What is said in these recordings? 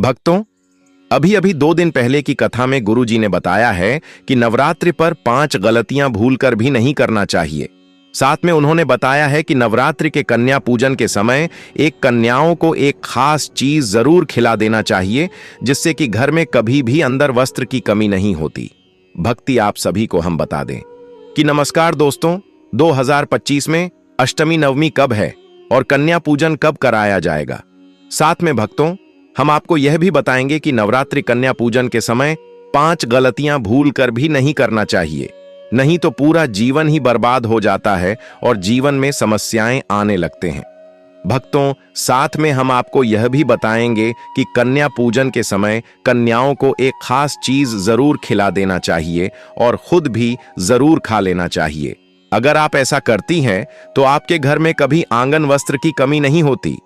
भक्तों, अभी अभी 2 दिन पहले की कथा में गुरुजी ने बताया है कि नवरात्रि पर 5 गलतियां भूलकर भी नहीं करना चाहिए। साथ में उन्होंने बताया है कि नवरात्रि के कन्या पूजन के समय एक कन्याओं को एक खास चीज जरूर खिला देना चाहिए, जिससे कि घर में कभी भी अंदर वस्त्र की कमी नहीं होती। भक्ति आप सभी को हम बता दें कि नमस्कार दोस्तों, 2025 में अष्टमी नवमी कब है और कन्या पूजन कब कराया जाएगा। साथ में भक्तों, हम आपको यह भी बताएंगे कि नवरात्रि कन्या पूजन के समय 5 गलतियां भूल कर भी नहीं करना चाहिए, नहीं तो पूरा जीवन ही बर्बाद हो जाता है और जीवन में समस्याएं आने लगते हैं। भक्तों, साथ में हम आपको यह भी बताएंगे कि कन्या पूजन के समय कन्याओं को एक खास चीज जरूर खिला देना चाहिए और खुद भी जरूर खा लेना चाहिए। अगर आप ऐसा करती हैं तो आपके घर में कभी आंगन वस्त्र की कमी नहीं होती।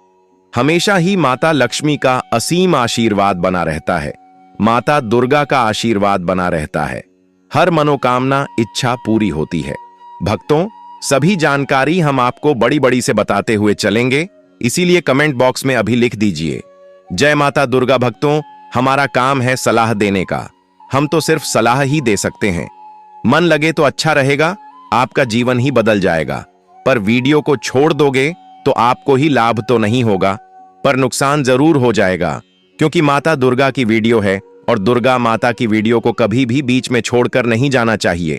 हमेशा ही माता लक्ष्मी का असीम आशीर्वाद बना रहता है, माता दुर्गा का आशीर्वाद बना रहता है, हर मनोकामना इच्छा पूरी होती है। भक्तों, सभी जानकारी हम आपको बड़ी बड़ी से बताते हुए चलेंगे, इसीलिए कमेंट बॉक्स में अभी लिख दीजिए जय माता दुर्गा। भक्तों, हमारा काम है सलाह देने का, हम तो सिर्फ सलाह ही दे सकते हैं। मन लगे तो अच्छा रहेगा, आपका जीवन ही बदल जाएगा, पर वीडियो को छोड़ दोगे तो आपको ही लाभ तो नहीं होगा, पर नुकसान जरूर हो जाएगा, क्योंकि माता दुर्गा की वीडियो है और दुर्गा माता की वीडियो को कभी भी बीच में छोड़कर नहीं जाना चाहिए।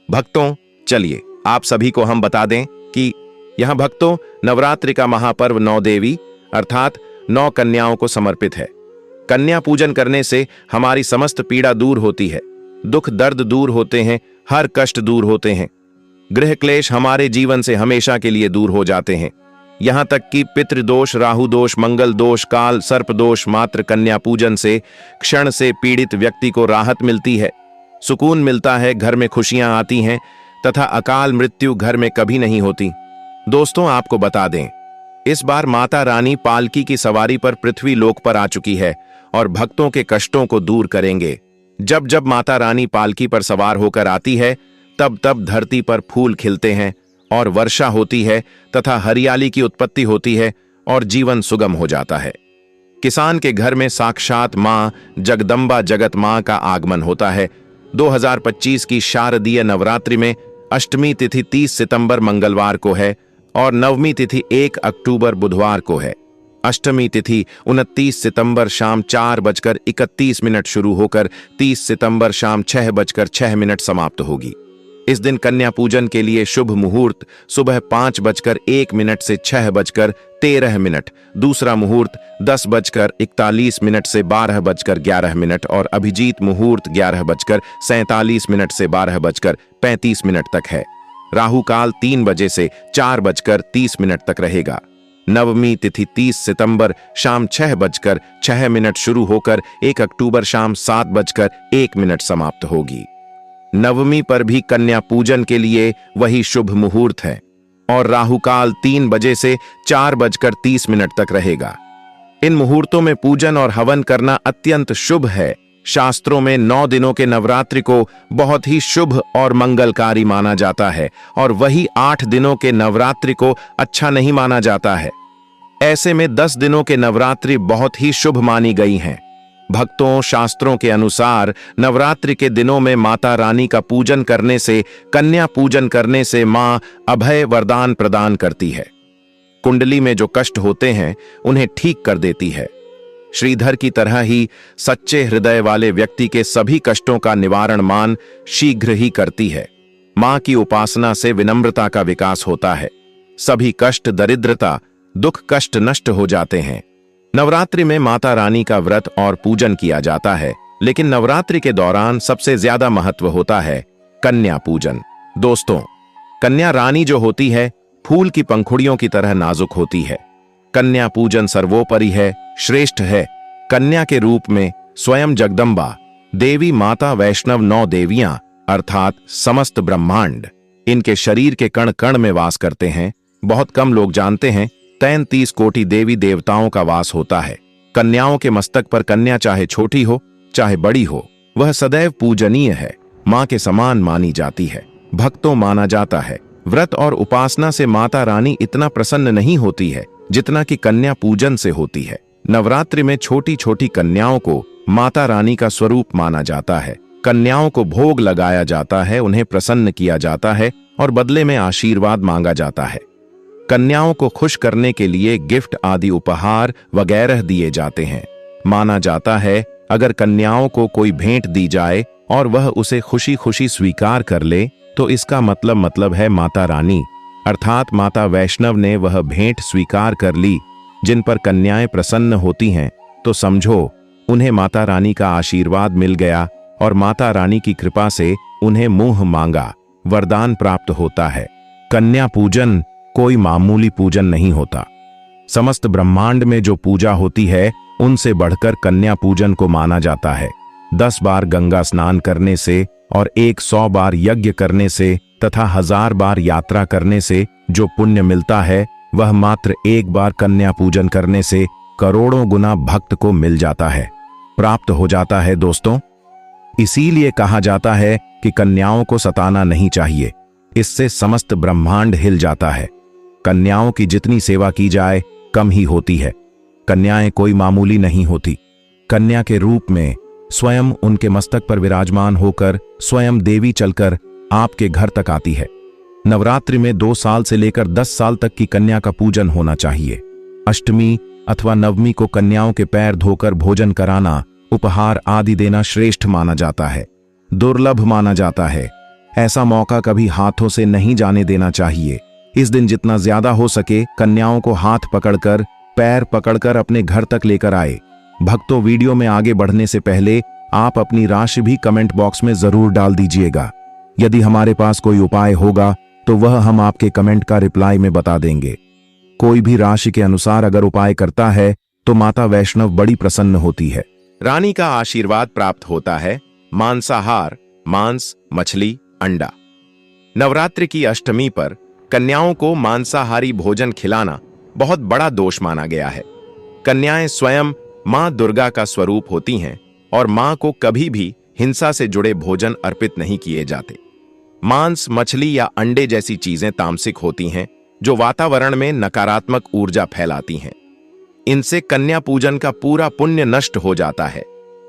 भक्तों, चलिए आप सभी को हम बता दें कि यहां भक्तों, नवरात्रि का महापर्व 9 देवी अर्थात 9 कन्याओं को समर्पित है। कन्या पूजन करने से हमारी समस्त पीड़ा दूर होती है, दुख दर्द दूर होते हैं, हर कष्ट दूर होते हैं, गृह क्लेश हमारे जीवन से हमेशा के लिए दूर हो जाते हैं। यहां तक कि पितृदोष, राहु दोष, मंगल दोष, काल सर्प दोष मात्र कन्या पूजन से क्षण से पीड़ित व्यक्ति को राहत मिलती है, सुकून मिलता है, घर में खुशियां आती हैं तथा अकाल मृत्यु घर में कभी नहीं होती। दोस्तों, आपको बता दें, इस बार माता रानी पालकी की सवारी पर पृथ्वी लोक पर आ चुकी है और भक्तों के कष्टों को दूर करेंगे। जब जब माता रानी पालकी पर सवार होकर आती है, तब तब धरती पर फूल खिलते हैं और वर्षा होती है तथा हरियाली की उत्पत्ति होती है और जीवन सुगम हो जाता है। किसान के घर में साक्षात मां जगदम्बा जगत मां का आगमन होता है। 2025 की शारदीय नवरात्रि में अष्टमी तिथि 30 सितंबर मंगलवार को है और नवमी तिथि 1 अक्टूबर बुधवार को है। अष्टमी तिथि 29 सितंबर शाम 4:31 शुरू होकर 30 सितंबर शाम 6:06 समाप्त होगी। इस दिन कन्या पूजन के लिए शुभ मुहूर्त सुबह 5:01 से 6:13, दूसरा मुहूर्त 10:41 से 12:11 और अभिजीत मुहूर्त 11:47 से 12:35 तक है। राहु काल 3 बजे से 4:30 तक रहेगा। नवमी तिथि 30 सितंबर शाम 6:06 शुरू होकर 1 अक्टूबर शाम 7:01 समाप्त होगी। नवमी पर भी कन्या पूजन के लिए वही शुभ मुहूर्त है और राहु काल 3 बजे से 4:30 तक रहेगा। इन मुहूर्तों में पूजन और हवन करना अत्यंत शुभ है। शास्त्रों में 9 दिनों के नवरात्रि को बहुत ही शुभ और मंगलकारी माना जाता है और वही 8 दिनों के नवरात्रि को अच्छा नहीं माना जाता है। ऐसे में 10 दिनों के नवरात्रि बहुत ही शुभ मानी गई हैं। भक्तों, शास्त्रों के अनुसार नवरात्रि के दिनों में माता रानी का पूजन करने से, कन्या पूजन करने से मां अभय वरदान प्रदान करती है। कुंडली में जो कष्ट होते हैं उन्हें ठीक कर देती है। श्रीधर की तरह ही सच्चे हृदय वाले व्यक्ति के सभी कष्टों का निवारण मां शीघ्र ही करती है। मां की उपासना से विनम्रता का विकास होता है, सभी कष्ट, दरिद्रता, दुख कष्ट नष्ट हो जाते हैं। नवरात्रि में माता रानी का व्रत और पूजन किया जाता है, लेकिन नवरात्रि के दौरान सबसे ज्यादा महत्व होता है कन्या पूजन। दोस्तों, कन्या रानी जो होती है फूल की पंखुड़ियों की तरह नाजुक होती है। कन्या पूजन सर्वोपरि है, श्रेष्ठ है। कन्या के रूप में स्वयं जगदम्बा देवी माता वैष्णव 9 देवियां अर्थात समस्त ब्रह्मांड इनके शरीर के कण कण में वास करते हैं। बहुत कम लोग जानते हैं 33 कोटि देवी देवताओं का वास होता है। कन्याओं के मस्तक पर कन्या चाहे छोटी हो चाहे बड़ी हो, वह सदैव पूजनीय है, मां के समान मानी जाती है, भक्तों माना जाता है। व्रत और उपासना से माता रानी इतना प्रसन्न नहीं होती है जितना कि कन्या पूजन से होती है। नवरात्रि में छोटी छोटी कन्याओं को माता रानी का स्वरूप माना जाता है। कन्याओं को भोग लगाया जाता है, उन्हें प्रसन्न किया जाता है और बदले में आशीर्वाद मांगा जाता है। कन्याओं को खुश करने के लिए गिफ्ट आदि उपहार वगैरह दिए जाते हैं। माना जाता है अगर कन्याओं को कोई भेंट दी जाए और वह उसे खुशी खुशी स्वीकार कर ले तो इसका मतलब है माता रानी अर्थात माता वैष्णव ने वह भेंट स्वीकार कर ली। जिन पर कन्याएं प्रसन्न होती हैं तो समझो उन्हें माता रानी का आशीर्वाद मिल गया और माता रानी की कृपा से उन्हें मुंह मांगा वरदान प्राप्त होता है। कन्या पूजन कोई मामूली पूजन नहीं होता। समस्त ब्रह्मांड में जो पूजा होती है उनसे बढ़कर कन्या पूजन को माना जाता है। 10 बार गंगा स्नान करने से और 100 बार यज्ञ करने से तथा 1000 बार यात्रा करने से जो पुण्य मिलता है वह मात्र एक बार कन्या पूजन करने से करोड़ों गुना भक्त को मिल जाता है, प्राप्त हो जाता है दोस्तों। इसीलिए कहा जाता है कि कन्याओं को सताना नहीं चाहिए, इससे समस्त ब्रह्मांड हिल जाता है। कन्याओं की जितनी सेवा की जाए कम ही होती है। कन्याएं कोई मामूली नहीं होती। कन्या के रूप में स्वयं उनके मस्तक पर विराजमान होकर स्वयं देवी चलकर आपके घर तक आती है। नवरात्रि में 2 साल से लेकर 10 साल तक की कन्या का पूजन होना चाहिए। अष्टमी अथवा नवमी को कन्याओं के पैर धोकर भोजन कराना, उपहार आदि देना श्रेष्ठ माना जाता है, दुर्लभ माना जाता है। ऐसा मौका कभी हाथों से नहीं जाने देना चाहिए। इस दिन जितना ज्यादा हो सके कन्याओं को हाथ पकड़कर, पैर पकड़कर अपने घर तक लेकर आए। भक्तों, वीडियो में आगे बढ़ने से पहले आप अपनी राशि भी कमेंट बॉक्स में जरूर डाल दीजिएगा। यदि हमारे पास कोई उपाय होगा तो वह हम आपके कमेंट का रिप्लाई में बता देंगे। कोई भी राशि के अनुसार अगर उपाय करता है तो माता वैष्णव बड़ी प्रसन्न होती है। रानी का आशीर्वाद प्राप्त होता है। मांसाहार, मांस, मछली, अंडा। नवरात्रि की अष्टमी पर कन्याओं को मांसाहारी भोजन खिलाना बहुत बड़ा दोष माना गया है। कन्याएं स्वयं मां दुर्गा का स्वरूप होती हैं और मां को कभी भी हिंसा से जुड़े भोजन अर्पित नहीं किए जाते। मांस, मछली या अंडे जैसी चीजें तामसिक होती हैं जो वातावरण में नकारात्मक ऊर्जा फैलाती हैं। इनसे कन्या पूजन का पूरा पुण्य नष्ट हो जाता है।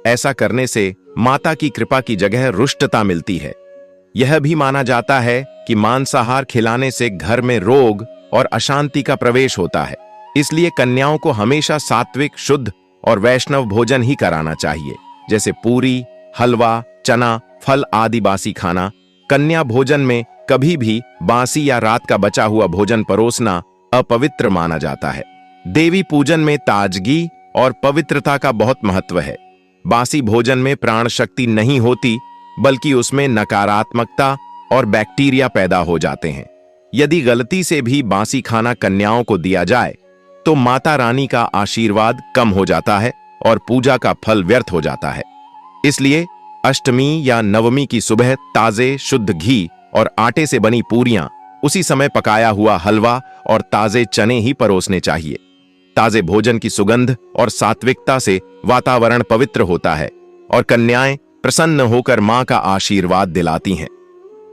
ऐसा करने से माता की कृपा की जगह रुष्टता मिलती है। यह भी माना जाता है कि मांसाहार खिलाने से घर में रोग और अशांति का प्रवेश होता है। इसलिए कन्याओं को हमेशा सात्विक, शुद्ध और वैष्णव भोजन ही कराना चाहिए, जैसे पूरी, हलवा, चना, फल आदि बासी खाना। कन्या भोजन में कभी भी बासी या रात का बचा हुआ भोजन परोसना अपवित्र माना जाता है। देवी पूजन में ताजगी और पवित्रता का बहुत महत्व है। बासी भोजन में प्राण शक्ति नहीं होती, बल्कि उसमें नकारात्मकता और बैक्टीरिया पैदा हो जाते हैं। यदि गलती से भी बासी खाना कन्याओं को दिया जाए तो माता रानी का आशीर्वाद कम हो जाता है और पूजा का फल व्यर्थ हो जाता है। इसलिए अष्टमी या नवमी की सुबह ताजे शुद्ध घी और आटे से बनी पूरियां, उसी समय पकाया हुआ हलवा और ताजे चने ही परोसने चाहिए। ताजे भोजन की सुगंध और सात्विकता से वातावरण पवित्र होता है और कन्याएं प्रसन्न होकर मां का आशीर्वाद दिलाती हैं।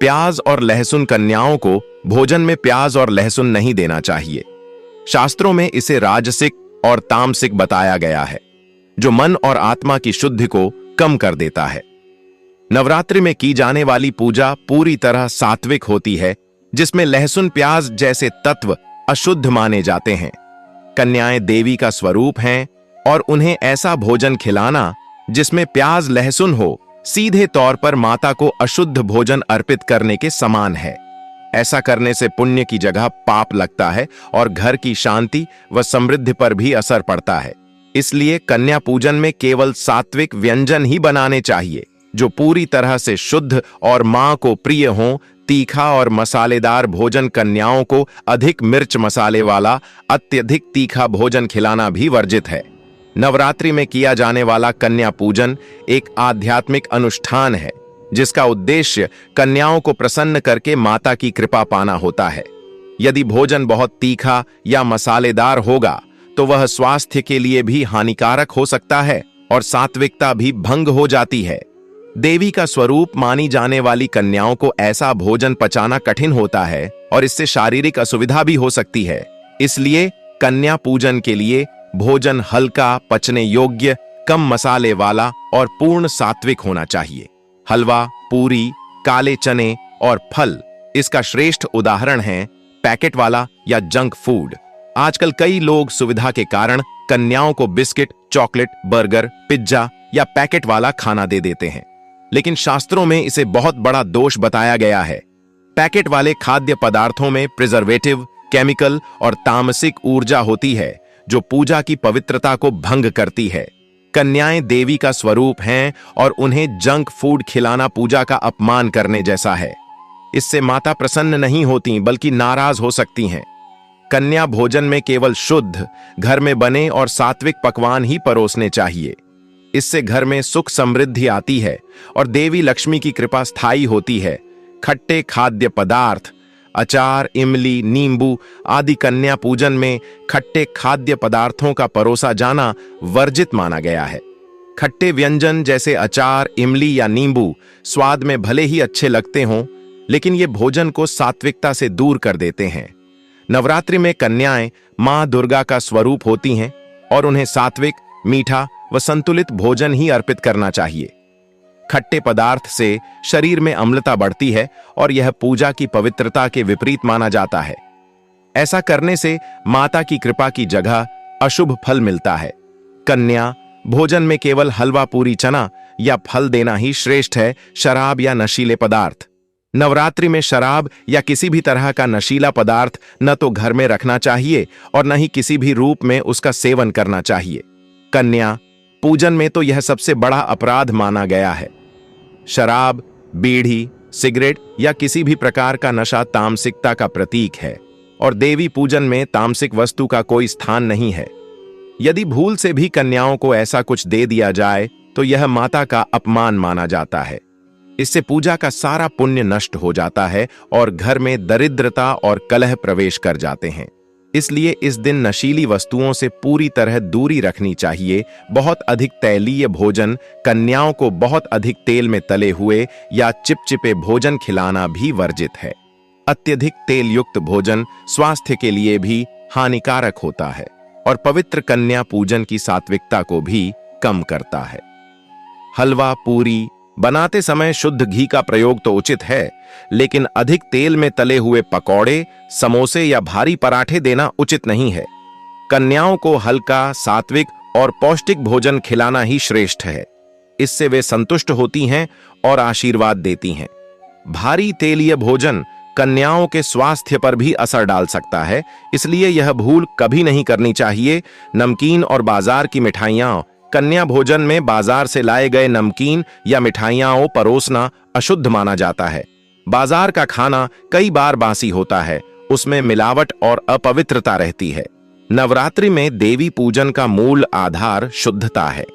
प्याज और लहसुन, कन्याओं को भोजन में प्याज और लहसुन नहीं देना चाहिए। शास्त्रों में इसे राजसिक और तामसिक बताया गया है, जो मन और आत्मा की शुद्धि को कम कर देता है। नवरात्रि में की जाने वाली पूजा पूरी तरह सात्विक होती है, जिसमें लहसुन, प्याज जैसे तत्व अशुद्ध माने जाते हैं। कन्याएं देवी का स्वरूप हैं और उन्हें ऐसा भोजन खिलाना जिसमें प्याज, लहसुन हो, सीधे तौर पर माता को अशुद्ध भोजन अर्पित करने के समान है। ऐसा करने से पुण्य की जगह पाप लगता है और घर की शांति व समृद्धि पर भी असर पड़ता है। इसलिए कन्या पूजन में केवल सात्विक व्यंजन ही बनाने चाहिए, जो पूरी तरह से शुद्ध और मां को प्रिय हों। तीखा और मसालेदार भोजन, कन्याओं को अधिक मिर्च मसाले वाला अत्यधिक तीखा भोजन खिलाना भी वर्जित है। नवरात्रि में किया जाने वाला कन्या पूजन एक आध्यात्मिक अनुष्ठान है, जिसका उद्देश्य कन्याओं को प्रसन्न करके माता की कृपा पाना होता है। यदि भोजन बहुत तीखा या मसालेदार होगा तो वह स्वास्थ्य के लिए भी हानिकारक हो सकता है और सात्विकता भी भंग हो जाती है। देवी का स्वरूप मानी जाने वाली कन्याओं को ऐसा भोजन पचाना कठिन होता है और इससे शारीरिक असुविधा भी हो सकती है। इसलिए कन्या पूजन के लिए भोजन हल्का, पचने योग्य, कम मसाले वाला और पूर्ण सात्विक होना चाहिए। हलवा, पूरी, काले चने और फल इसका श्रेष्ठ उदाहरण है। पैकेट वाला या जंक फूड। आजकल कई लोग सुविधा के कारण कन्याओं को बिस्किट, चॉकलेट, बर्गर, पिज्जा या पैकेट वाला खाना दे देते हैं, लेकिन शास्त्रों में इसे बहुत बड़ा दोष बताया गया है। पैकेट वाले खाद्य पदार्थों में प्रिजर्वेटिव, केमिकल और तामसिक ऊर्जा होती है जो पूजा की पवित्रता को भंग करती है। कन्याएं देवी का स्वरूप हैं और उन्हें जंक फूड खिलाना पूजा का अपमान करने जैसा है। इससे माता प्रसन्न नहीं होती बल्कि नाराज हो सकती हैं। कन्या भोजन में केवल शुद्ध, घर में बने और सात्विक पकवान ही परोसने चाहिए। इससे घर में सुख समृद्धि आती है और देवी लक्ष्मी की कृपा स्थायी होती है। खट्टे खाद्य पदार्थ, अचार, इमली, नींबू आदि कन्या पूजन में खट्टे खाद्य पदार्थों का परोसा जाना वर्जित माना गया है। खट्टे व्यंजन जैसे अचार, इमली या नींबू स्वाद में भले ही अच्छे लगते हों, लेकिन ये भोजन को सात्विकता से दूर कर देते हैं। नवरात्रि में कन्याएं मां दुर्गा का स्वरूप होती हैं और उन्हें सात्विक, मीठा व संतुलित भोजन ही अर्पित करना चाहिए। खट्टे पदार्थ से शरीर में अम्लता बढ़ती है और यह पूजा की पवित्रता के विपरीत माना जाता है। ऐसा करने से माता की कृपा की जगह अशुभ फल मिलता है। कन्या भोजन में केवल हलवा, पूरी, चना या फल देना ही श्रेष्ठ है, शराब या नशीले पदार्थ। नवरात्रि में शराब या किसी भी तरह का नशीला पदार्थ न तो घर में रखना चाहिए और न ही किसी भी रूप में उसका सेवन करना चाहिए। कन्या पूजन में तो यह सबसे बड़ा अपराध माना गया है। शराब, बीड़ी, सिगरेट या किसी भी प्रकार का नशा तामसिकता का प्रतीक है और देवी पूजन में तामसिक वस्तु का कोई स्थान नहीं है। यदि भूल से भी कन्याओं को ऐसा कुछ दे दिया जाए तो यह माता का अपमान माना जाता है। इससे पूजा का सारा पुण्य नष्ट हो जाता है और घर में दरिद्रता और कलह प्रवेश कर जाते हैं। इसलिए इस दिन नशीली वस्तुओं से पूरी तरह दूरी रखनी चाहिए। बहुत अधिक तैलीय भोजन, कन्याओं को बहुत अधिक तेल में तले हुए या चिपचिपे भोजन खिलाना भी वर्जित है। अत्यधिक तेल युक्त भोजन स्वास्थ्य के लिए भी हानिकारक होता है और पवित्र कन्या पूजन की सात्विकता को भी कम करता है। हलवा, पूरी बनाते समय शुद्ध घी का प्रयोग तो उचित है, लेकिन अधिक तेल में तले हुए पकौड़े, समोसे या भारी पराठे देना उचित नहीं है। कन्याओं को हल्का, सात्विक और पौष्टिक भोजन खिलाना ही श्रेष्ठ है। इससे वे संतुष्ट होती हैं और आशीर्वाद देती हैं। भारी तेलीय भोजन कन्याओं के स्वास्थ्य पर भी असर डाल सकता है, इसलिए यह भूल कभी नहीं करनी चाहिए। नमकीन और बाजार की मिठाइयां कन्या भोजन में बाजार से लाए गए नमकीन या मिठाइयां परोसना अशुद्ध माना जाता है। बाजार का खाना कई बार बासी होता है, उसमें मिलावट और अपवित्रता रहती है। नवरात्रि में देवी पूजन का मूल आधार शुद्धता है।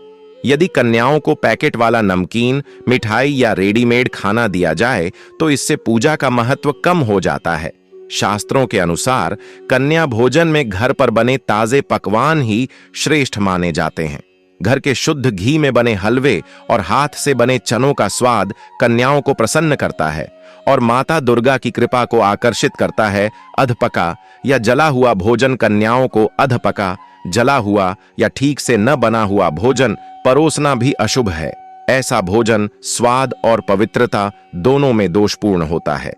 यदि कन्याओं को पैकेट वाला नमकीन, मिठाई या रेडीमेड खाना दिया जाए तो इससे पूजा का महत्व कम हो जाता है। शास्त्रों के अनुसार कन्या भोजन में घर पर बने ताजे पकवान ही श्रेष्ठ माने जाते हैं। घर के शुद्ध घी में बने हलवे और हाथ से बने चनों का स्वाद कन्याओं को प्रसन्न करता है और माता दुर्गा की कृपा को आकर्षित करता है। अधपका या जला हुआ भोजन कन्याओं को अधपका, जला हुआ या ठीक से न बना हुआ भोजन परोसना भी अशुभ है। ऐसा भोजन स्वाद और पवित्रता दोनों में दोषपूर्ण होता है।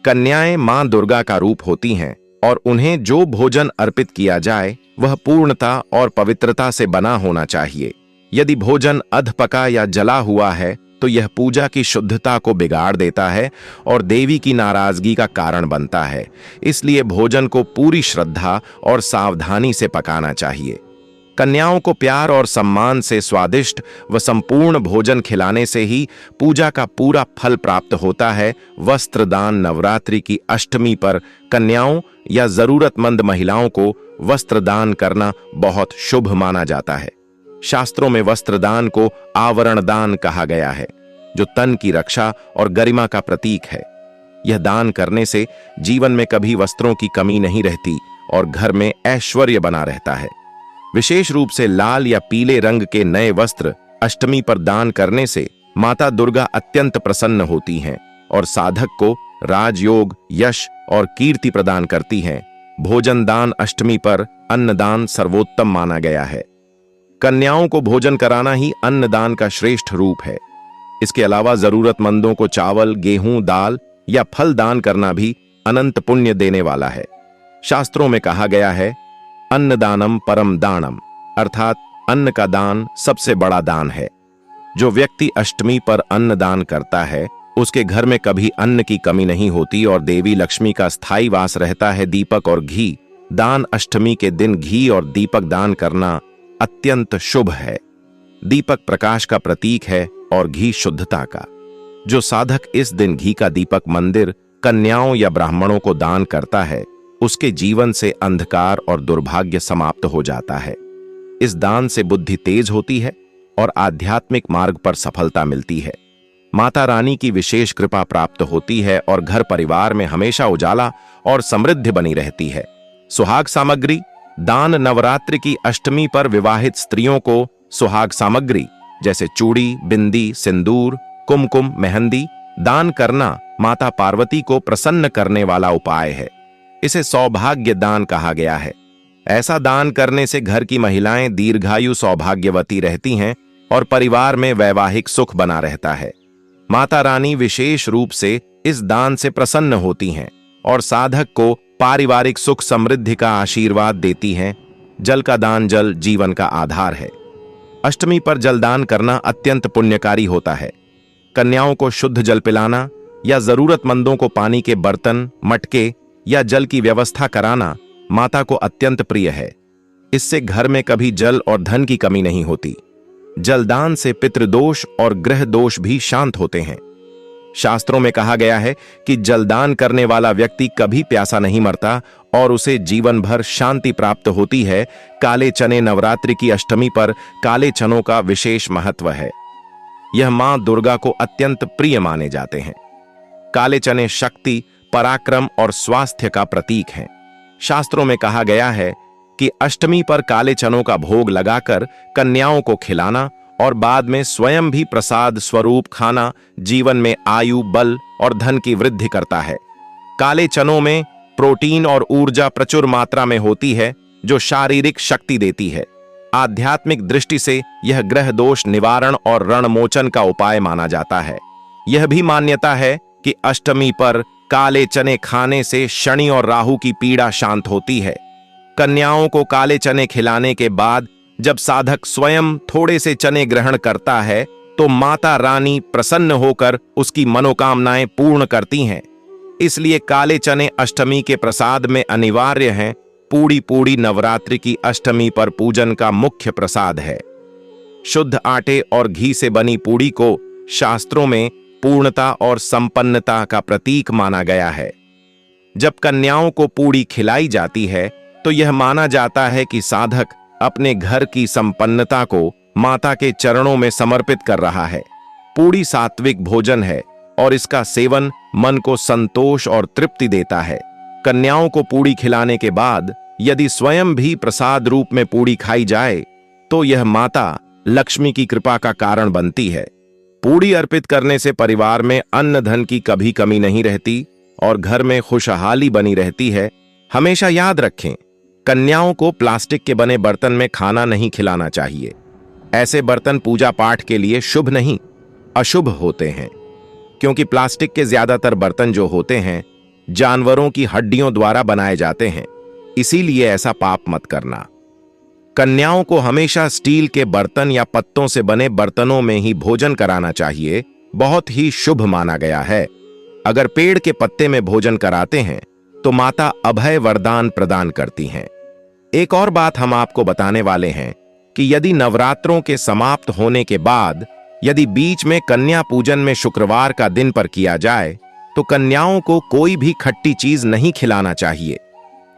कन्याएं मां दुर्गा का रूप होती हैं और उन्हें जो भोजन अर्पित किया जाए वह पूर्णता और पवित्रता से बना होना चाहिए। यदि भोजन अधपका या जला हुआ है तो यह पूजा की शुद्धता को बिगाड़ देता है और देवी की नाराजगी का कारण बनता है। इसलिए भोजन को पूरी श्रद्धा और सावधानी से पकाना चाहिए। कन्याओं को प्यार और सम्मान से स्वादिष्ट व संपूर्ण भोजन खिलाने से ही पूजा का पूरा फल प्राप्त होता है। वस्त्र दान नवरात्रि की अष्टमी पर कन्याओं या जरूरतमंद महिलाओं को वस्त्र दान करना बहुत शुभ माना जाता है। शास्त्रों में वस्त्र दान को आवरण दान कहा गया है, जो तन की रक्षा और गरिमा का प्रतीक है। यह दान करने से जीवन में कभी वस्त्रों की कमी नहीं रहती और घर में ऐश्वर्य बना रहता है। विशेष रूप से लाल या पीले रंग के नए वस्त्र अष्टमी पर दान करने से माता दुर्गा अत्यंत प्रसन्न होती हैं और साधक को राजयोग, यश और कीर्ति प्रदान करती हैं। भोजन दान अष्टमी पर अन्नदान सर्वोत्तम माना गया है। कन्याओं को भोजन कराना ही अन्नदान का श्रेष्ठ रूप है। इसके अलावा जरूरतमंदों को चावल, गेहूं, दाल या फल दान करना भी अनंत पुण्य देने वाला है। शास्त्रों में कहा गया है, अन्नदानम परम दानम, अर्थात अन्न का दान सबसे बड़ा दान है। जो व्यक्ति अष्टमी पर अन्न दान करता है उसके घर में कभी अन्न की कमी नहीं होती और देवी लक्ष्मी का स्थायी वास रहता है। दीपक और घी दान अष्टमी के दिन घी और दीपक दान करना अत्यंत शुभ है। दीपक प्रकाश का प्रतीक है और घी शुद्धता का। जो साधक इस दिन घी का दीपक मंदिर, कन्याओं या ब्राह्मणों को दान करता है उसके जीवन से अंधकार और दुर्भाग्य समाप्त हो जाता है। इस दान से बुद्धि तेज होती है और आध्यात्मिक मार्ग पर सफलता मिलती है। माता रानी की विशेष कृपा प्राप्त होती है और घर परिवार में हमेशा उजाला और समृद्धि बनी रहती है। सुहाग सामग्री दान नवरात्रि की अष्टमी पर विवाहित स्त्रियों को सुहाग सामग्री जैसे चूड़ी, बिंदी, सिंदूर, कुमकुम, मेहंदी दान करना माता पार्वती को प्रसन्न करने वाला उपाय है। इसे सौभाग्य दान कहा गया है। ऐसा दान करने से घर की महिलाएं दीर्घायु सौभाग्यवती रहती हैं और परिवार में वैवाहिक सुख बना रहता है। माता रानी विशेष रूप से इस दान से प्रसन्न होती हैं और साधक को पारिवारिक सुख समृद्धि का आशीर्वाद देती हैं। जल का दान, जल जीवन का आधार है। अष्टमी पर जलदान करना अत्यंत पुण्यकारी होता है। कन्याओं को शुद्ध जल पिलाना या जरूरतमंदों को पानी के बर्तन, मटके या जल की व्यवस्था कराना माता को अत्यंत प्रिय है। इससे घर में कभी जल और धन की कमी नहीं होती। जलदान से पितृदोष और ग्रह दोष भी शांत होते हैं। शास्त्रों में कहा गया है कि जलदान करने वाला व्यक्ति कभी प्यासा नहीं मरता और उसे जीवन भर शांति प्राप्त होती है। काले चने नवरात्रि की अष्टमी पर काले चनों का विशेष महत्व है। यह मां दुर्गा को अत्यंत प्रिय माने जाते हैं। काले चने शक्ति, पराक्रम और स्वास्थ्य का प्रतीक हैं। शास्त्रों में कहा गया है कि अष्टमी पर काले चनों का भोग लगाकर कन्याओं को खिलाना और बाद में स्वयं भी प्रसाद स्वरूप खाना जीवन में आयु, बल और धन की वृद्धि करता है। काले चनों में प्रोटीन और ऊर्जा प्रचुर मात्रा में होती है जो शारीरिक शक्ति देती है। आध्यात्मिक दृष्टि से यह ग्रह दोष निवारण और रणमोचन का उपाय माना जाता है। यह भी मान्यता है कि अष्टमी पर काले चने खाने से शनि और राहु की पीड़ा शांत होती है। कन्याओं को काले चने खिलाने के बाद जब साधक स्वयं थोड़े से चने ग्रहण करता है तो माता रानी प्रसन्न होकर उसकी मनोकामनाएं पूर्ण करती हैं। इसलिए काले चने अष्टमी के प्रसाद में अनिवार्य हैं। पूड़ी पूड़ी नवरात्रि की अष्टमी पर पूजन का मुख्य प्रसाद है। शुद्ध आटे और घी से बनी पूड़ी को शास्त्रों में पूर्णता और संपन्नता का प्रतीक माना गया है। जब कन्याओं को पूड़ी खिलाई जाती है तो यह माना जाता है कि साधक अपने घर की संपन्नता को माता के चरणों में समर्पित कर रहा है। पूड़ी सात्विक भोजन है और इसका सेवन मन को संतोष और तृप्ति देता है। कन्याओं को पूड़ी खिलाने के बाद यदि स्वयं भी प्रसाद रूप में पूड़ी खाई जाए तो यह माता लक्ष्मी की कृपा का कारण बनती है। पूड़ी अर्पित करने से परिवार में अन्न धन की कभी कमी नहीं रहती और घर में खुशहाली बनी रहती है। हमेशा याद रखें, कन्याओं को प्लास्टिक के बने बर्तन में खाना नहीं खिलाना चाहिए। ऐसे बर्तन पूजा पाठ के लिए शुभ नहीं, अशुभ होते हैं, क्योंकि प्लास्टिक के ज्यादातर बर्तन जो होते हैं जानवरों की हड्डियों द्वारा बनाए जाते हैं। इसीलिए ऐसा पाप मत करना। कन्याओं को हमेशा स्टील के बर्तन या पत्तों से बने बर्तनों में ही भोजन कराना चाहिए। बहुत ही शुभ माना गया है। अगर पेड़ के पत्ते में भोजन कराते हैं तो माता अभय वरदान प्रदान करती हैं। एक और बात हम आपको बताने वाले हैं कि यदि नवरात्रों के समाप्त होने के बाद यदि बीच में कन्या पूजन में शुक्रवार का दिन पर किया जाए तो कन्याओं को कोई भी खट्टी चीज नहीं खिलाना चाहिए,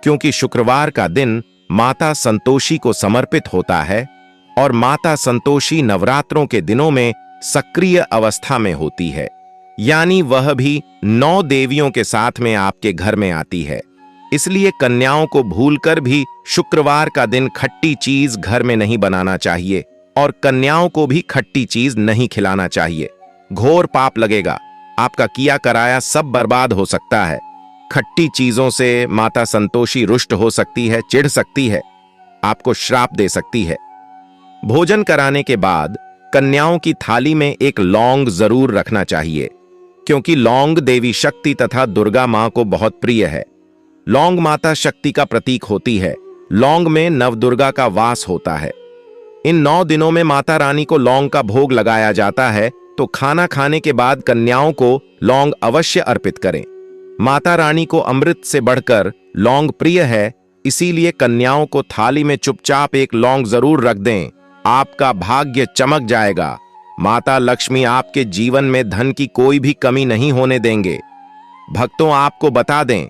क्योंकि शुक्रवार का दिन माता संतोषी को समर्पित होता है और माता संतोषी नवरात्रों के दिनों में सक्रिय अवस्था में होती है, यानी वह भी 9 देवियों के साथ में आपके घर में आती है। इसलिए कन्याओं को भूलकर भी शुक्रवार का दिन खट्टी चीज घर में नहीं बनाना चाहिए और कन्याओं को भी खट्टी चीज नहीं खिलाना चाहिए। घोर पाप लगेगा, आपका किया कराया सब बर्बाद हो सकता है। खट्टी चीजों से माता संतोषी रुष्ट हो सकती है, चिढ़ सकती है, आपको श्राप दे सकती है। भोजन कराने के बाद कन्याओं की थाली में एक लौंग जरूर रखना चाहिए, क्योंकि लौंग देवी शक्ति तथा दुर्गा मां को बहुत प्रिय है। लौंग माता शक्ति का प्रतीक होती है। लौंग में नवदुर्गा का वास होता है। इन 9 दिनों में माता रानी को लौंग का भोग लगाया जाता है, तो खाना खाने के बाद कन्याओं को लौंग अवश्य अर्पित करें। माता रानी को अमृत से बढ़कर लौंग प्रिय है, इसीलिए कन्याओं को थाली में चुपचाप एक लौंग जरूर रख दें। आपका भाग्य चमक जाएगा। माता लक्ष्मी आपके जीवन में धन की कोई भी कमी नहीं होने देंगे। भक्तों, आपको बता दें